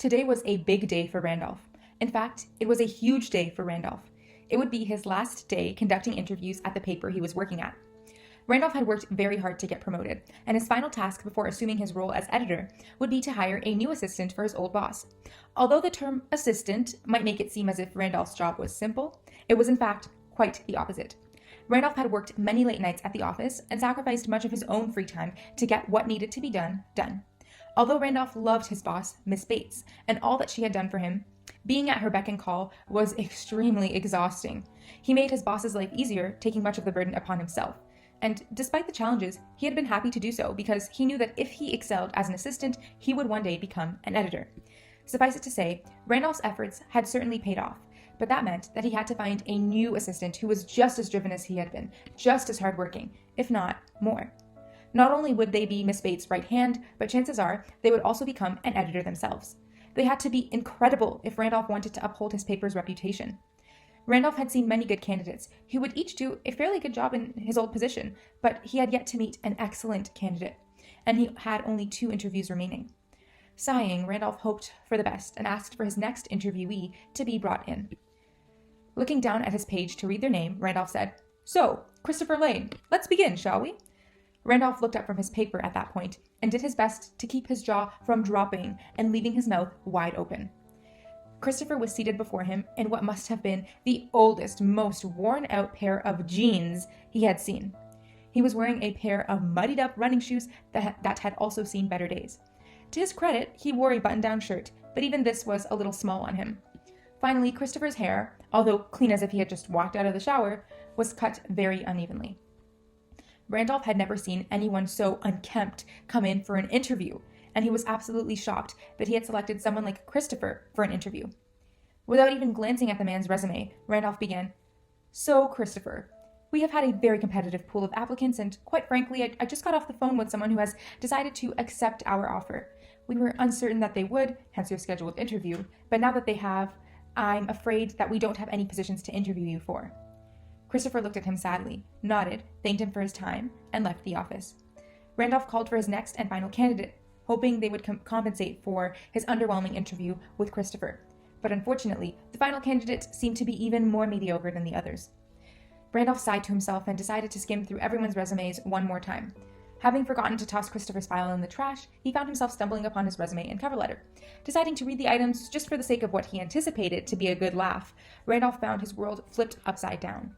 Today was a big day for Randolph. In fact, it was a huge day for Randolph. It would be his last day conducting interviews at the paper he was working at. Randolph had worked very hard to get promoted, and his final task before assuming his role as editor would be to hire a new assistant for his old boss. Although the term assistant might make it seem as if Randolph's job was simple, it was in fact quite the opposite. Randolph had worked many late nights at the office and sacrificed much of his own free time to get what needed to be done. Although Randolph loved his boss, Miss Bates, and all that she had done for him, being at her beck and call was extremely exhausting. He made his boss's life easier, taking much of the burden upon himself. And despite the challenges, he had been happy to do so because he knew that if he excelled as an assistant, he would one day become an editor. Suffice it to say, Randolph's efforts had certainly paid off, but that meant that he had to find a new assistant who was just as driven as he had been, just as hardworking, if not more. Not only would they be Miss Bates' right hand, but chances are they would also become an editor themselves. They had to be incredible if Randolph wanted to uphold his paper's reputation. Randolph had seen many good candidates who would each do a fairly good job in his old position, but he had yet to meet an excellent candidate, and he had only 2 interviews remaining. Sighing, Randolph hoped for the best and asked for his next interviewee to be brought in. Looking down at his page to read their name, Randolph said, "So, Christopher Lane, let's begin, shall we?" Randolph looked up from his paper at that point and did his best to keep his jaw from dropping and leaving his mouth wide open. Christopher was seated before him in what must have been the oldest, most worn-out pair of jeans he had seen. He was wearing a pair of muddied-up running shoes that had also seen better days. To his credit, he wore a button-down shirt, but even this was a little small on him. Finally, Christopher's hair, although clean as if he had just walked out of the shower, was cut very unevenly. Randolph had never seen anyone so unkempt come in for an interview, and he was absolutely shocked that he had selected someone like Christopher for an interview. Without even glancing at the man's resume, Randolph began, "So, Christopher, we have had a very competitive pool of applicants, and quite frankly, I just got off the phone with someone who has decided to accept our offer. We were uncertain that they would, hence your scheduled interview, but now that they have, I'm afraid that we don't have any positions to interview you for." Christopher looked at him sadly, nodded, thanked him for his time, and left the office. Randolph called for his next and final candidate, hoping they would compensate for his underwhelming interview with Christopher. But unfortunately, the final candidate seemed to be even more mediocre than the others. Randolph sighed to himself and decided to skim through everyone's resumes one more time. Having forgotten to toss Christopher's file in the trash, he found himself stumbling upon his resume and cover letter. Deciding to read the items just for the sake of what he anticipated to be a good laugh, Randolph found his world flipped upside down.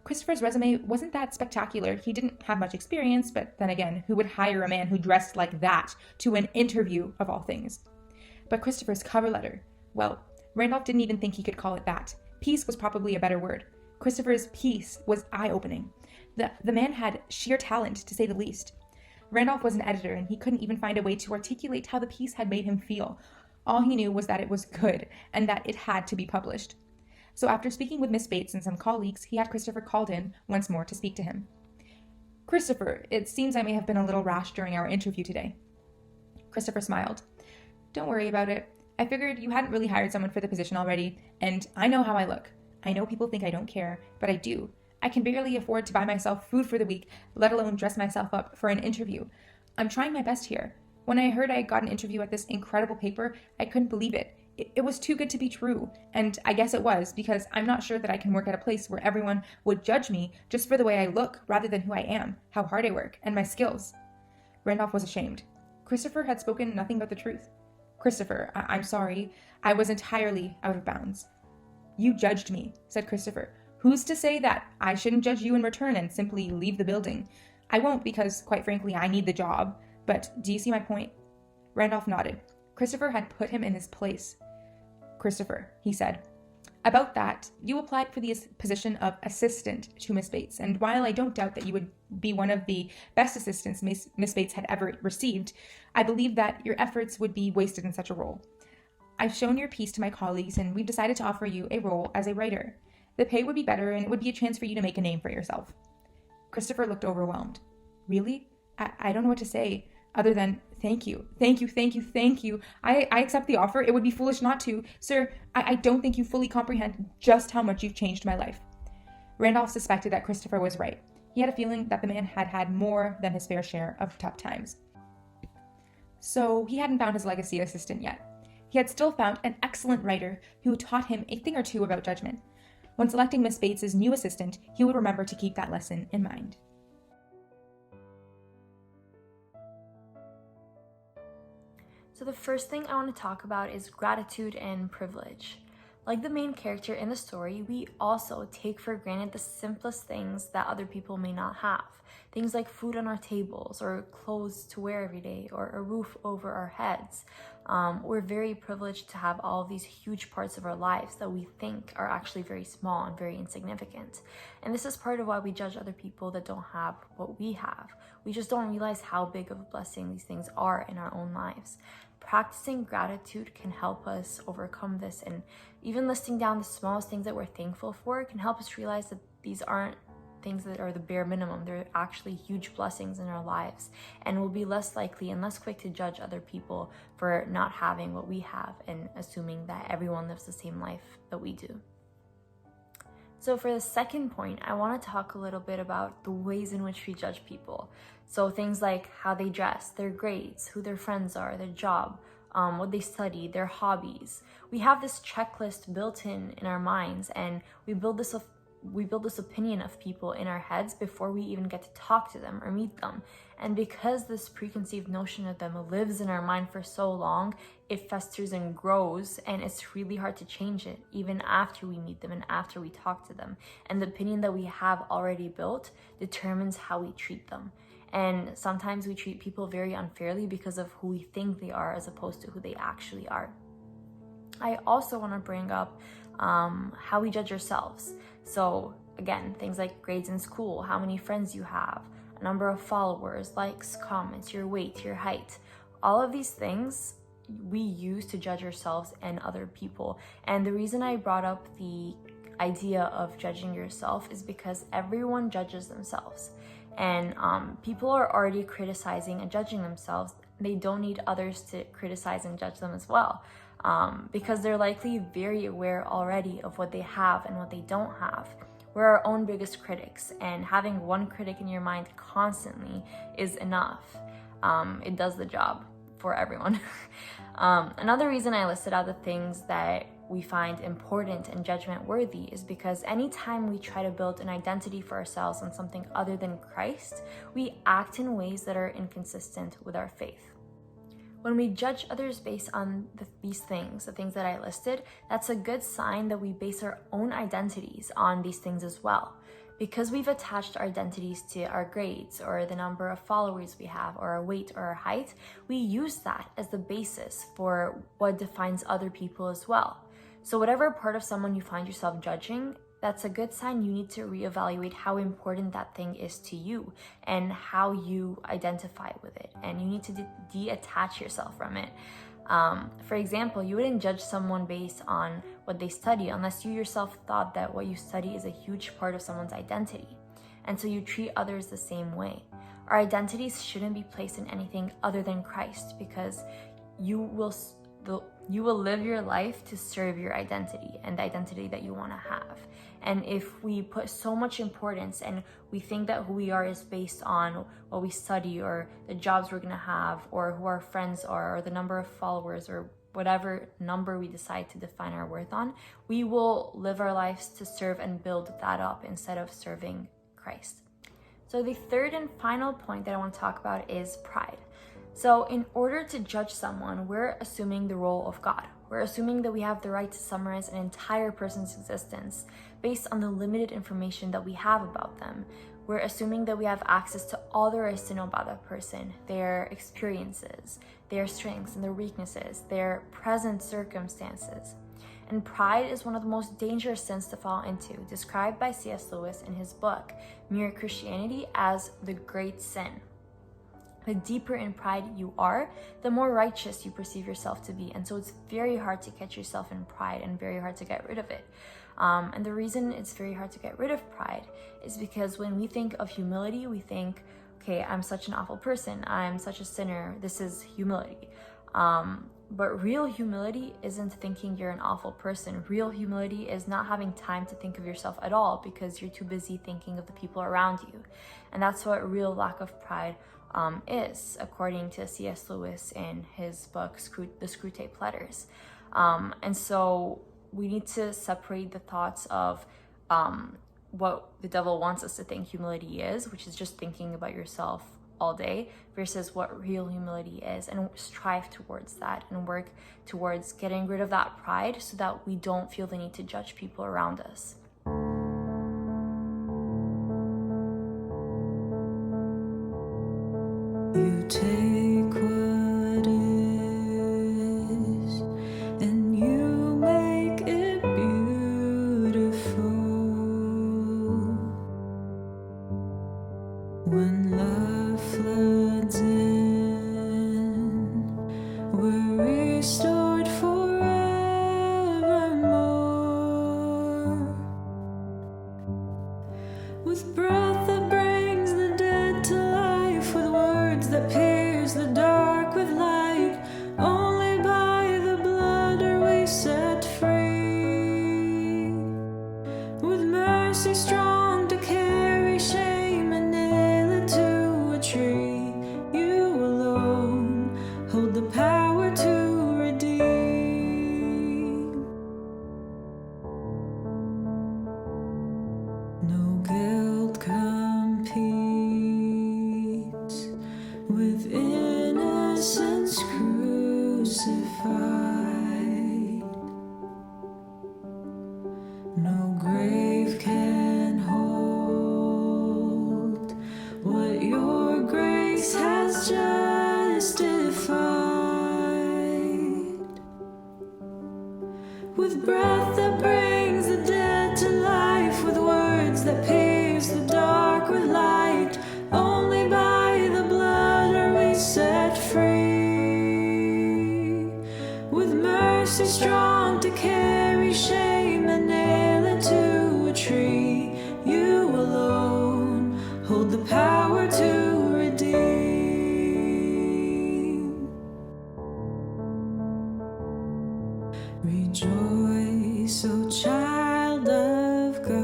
Christopher's resume wasn't that spectacular. He didn't have much experience, but then again, who would hire a man who dressed like that to an interview of all things? But Christopher's cover letter, well, Randolph didn't even think he could call it that. Piece was probably a better word. Christopher's piece was eye-opening. The man had sheer talent, to say the least. Randolph was an editor, and he couldn't even find a way to articulate how the piece had made him feel. All he knew was that it was good, and that it had to be published. So after speaking with Miss Bates and some colleagues, he had Christopher called in once more to speak to him. "Christopher, it seems I may have been a little rash during our interview today." Christopher smiled. "Don't worry about it. I figured you hadn't really hired someone for the position already, and I know how I look. I know people think I don't care, but I do. I can barely afford to buy myself food for the week, let alone dress myself up for an interview. I'm trying my best here. When I heard I got an interview at this incredible paper, I couldn't believe it. It was too good to be true, and I guess it was, because I'm not sure that I can work at a place where everyone would judge me just for the way I look rather than who I am, how hard I work, and my skills." Randolph was ashamed. Christopher had spoken nothing but the truth. "Christopher, I'm sorry. I was entirely out of bounds." "You judged me," said Christopher. "Who's to say that I shouldn't judge you in return and simply leave the building? I won't because, quite frankly, I need the job. But do you see my point?" Randolph nodded. Christopher had put him in his place. "Christopher," he said, "about that, you applied for the position of assistant to Miss Bates, and while I don't doubt that you would be one of the best assistants Miss Bates had ever received, I believe that your efforts would be wasted in such a role. I've shown your piece to my colleagues, and we've decided to offer you a role as a writer. The pay would be better, and it would be a chance for you to make a name for yourself." Christopher looked overwhelmed. "Really? I don't know what to say. Other than, thank you. I accept the offer. It would be foolish not to. Sir, I don't think you fully comprehend just how much you've changed my life." Randolph suspected that Christopher was right. He had a feeling that the man had had more than his fair share of tough times. So he hadn't found his legacy assistant yet. he had still found an excellent writer who taught him a thing or two about judgment. When selecting Miss Bates's new assistant, he would remember to keep that lesson in mind. So the first thing I want to talk about is gratitude and privilege. Like the main character in the story, we also take for granted the simplest things that other people may not have. Things like food on our tables, or clothes to wear every day, or a roof over our heads. We're very privileged to have all of these huge parts of our lives that we think are actually very small and very insignificant. And this is part of why we judge other people that don't have what we have. We just don't realize how big of a blessing these things are in our own lives. Practicing gratitude can help us overcome this, and even listing down the smallest things that we're thankful for can help us realize that these aren't things that are the bare minimum. They're actually huge blessings in our lives, and we'll be less likely and less quick to judge other people for not having what we have and assuming that everyone lives the same life that we do. So for the second point, I want to talk a little bit about the ways in which we judge people. So things like how they dress, their grades, who their friends are, their job, what they study, their hobbies. We have this checklist built in our minds, and we build this opinion of people in our heads before we even get to talk to them or meet them. And because this preconceived notion of them lives in our mind for so long, it festers and grows, and it's really hard to change it even after we meet them and after we talk to them. And the opinion that we have already built determines how we treat them. And sometimes we treat people very unfairly because of who we think they are as opposed to who they actually are. I also want to bring up how we judge ourselves. So again, things like grades in school, how many friends you have, a number of followers, likes, comments, your weight, your height. All of these things we use to judge ourselves and other people. And the reason I brought up the idea of judging yourself is because everyone judges themselves. And people are already criticizing and judging themselves. They don't need others to criticize and judge them as well. Because they're likely very aware already of what they have and what they don't have. We're our own biggest critics, and having one critic in your mind constantly is enough. It does the job for everyone. Another reason I listed out the things that we find important and judgment worthy is because anytime we try to build an identity for ourselves on something other than Christ, we act in ways that are inconsistent with our faith. When we judge others based on these things, the things that I listed, that's a good sign that we base our own identities on these things as well. Because we've attached our identities to our grades or the number of followers we have or our weight or our height, we use that as the basis for what defines other people as well. So whatever part of someone you find yourself judging, that's a good sign you need to reevaluate how important that thing is to you and how you identify with it. And you need to detach yourself from it. For example, you wouldn't judge someone based on what they study unless you yourself thought that what you study is a huge part of someone's identity. And so you treat others the same way. Our identities shouldn't be placed in anything other than Christ, because you will live your life to serve your identity and the identity that you want to have. And if we put so much importance and we think that who we are is based on what we study or the jobs we're going to have or who our friends are or the number of followers or whatever number we decide to define our worth on, we will live our lives to serve and build that up instead of serving Christ. So the third and final point that I want to talk about is pride. So in order to judge someone, we're assuming the role of God. We're assuming that we have the right to summarize an entire person's existence based on the limited information that we have about them. We're assuming that we have access to all there is to know about that person, their experiences, their strengths and their weaknesses, their present circumstances. And pride is one of the most dangerous sins to fall into, described by C.S. Lewis in his book, Mere Christianity, as the great sin. The deeper in pride you are, the more righteous you perceive yourself to be. And so it's very hard to catch yourself in pride and very hard to get rid of it. And the reason it's very hard to get rid of pride is because when we think of humility, we think, okay, I'm such an awful person. I'm such a sinner. This is humility. But real humility isn't thinking you're an awful person. Real humility is not having time to think of yourself at all because you're too busy thinking of the people around you. And that's what real lack of pride is, according to C.S. Lewis in his book, The Screwtape Letters. And so we need to separate the thoughts of what the devil wants us to think humility is, which is just thinking about yourself all day, versus what real humility is, and strive towards that and work towards getting rid of that pride so that we don't feel the need to judge people around us. You take what is and you make it beautiful. When love floods in, we're restored forevermore. With breath that brings the dead to life, with words that pierce the dark with light, only by the blood are we set free. With mercy strong to carry shame and nail it to a tree, you alone hold the power to redeem. No guilt competes with innocence crucified. No grave can hold what your grace has justified. With breath that brings the dead to life, with words that pierce the dark with light, only by the blood are we set free. With mercy strong to carry shame and nail it to a tree, you alone hold the power to redeem. Rejoice, O child of God.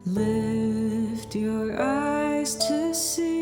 Lift your eyes to see.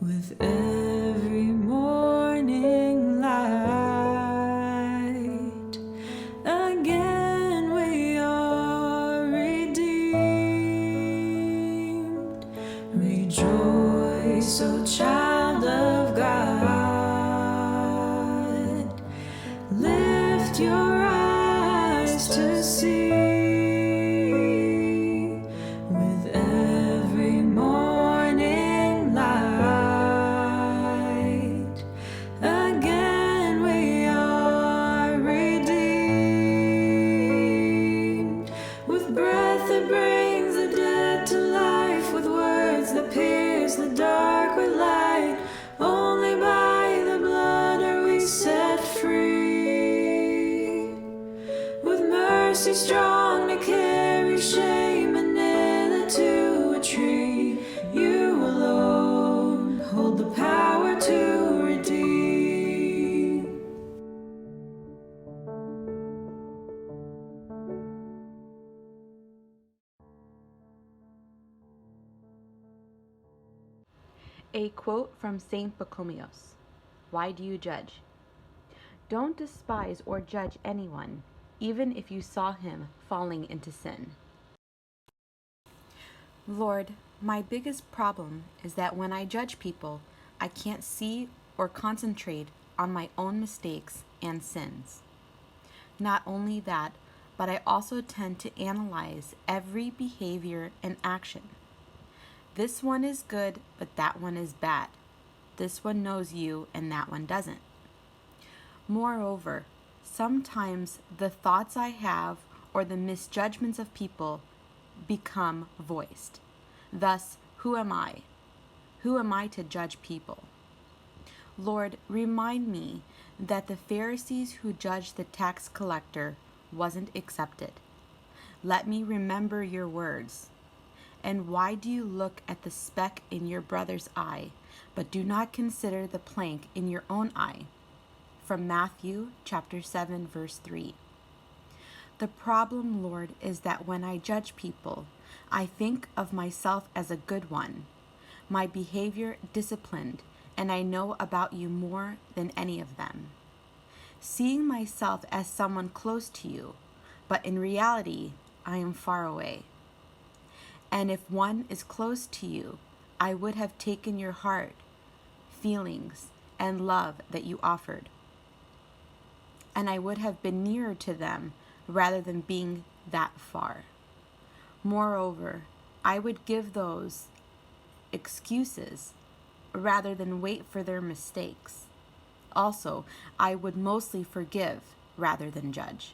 With every morning light, again we are redeemed. Rejoice, O child of God. Lift your eyes to see. With every morning light, again we are redeemed. With breath that brings the dead to life, with words that pierce the dark with light, only by the blood are we set free. With mercy strong to carry shame and nail it to a tree, you alone hold the power to redeem. A quote from Saint Pachomius. Why do you judge? Don't despise or judge anyone, even if you saw him falling into sin. Lord, my biggest problem is that when I judge people, I can't see or concentrate on my own mistakes and sins. Not only that, but I also tend to analyze every behavior and action. This one is good, but that one is bad. This one knows you and that one doesn't. Moreover, sometimes the thoughts I have or the misjudgments of people become voiced. Thus, who am I? Who am I to judge people? Lord, remind me that the Pharisees who judged the tax collector wasn't accepted. Let me remember your words. And why do you look at the speck in your brother's eye, but do not consider the plank in your own eye? From Matthew chapter 7, verse 3. The problem, Lord, is that when I judge people, I think of myself as a good one, my behavior disciplined, and I know about you more than any of them. Seeing myself as someone close to you, but in reality, I am far away. And if one is close to you, I would have taken your heart, feelings, and love that you offered. And I would have been nearer to them rather than being that far. Moreover, I would give those excuses rather than wait for their mistakes. Also, I would mostly forgive rather than judge.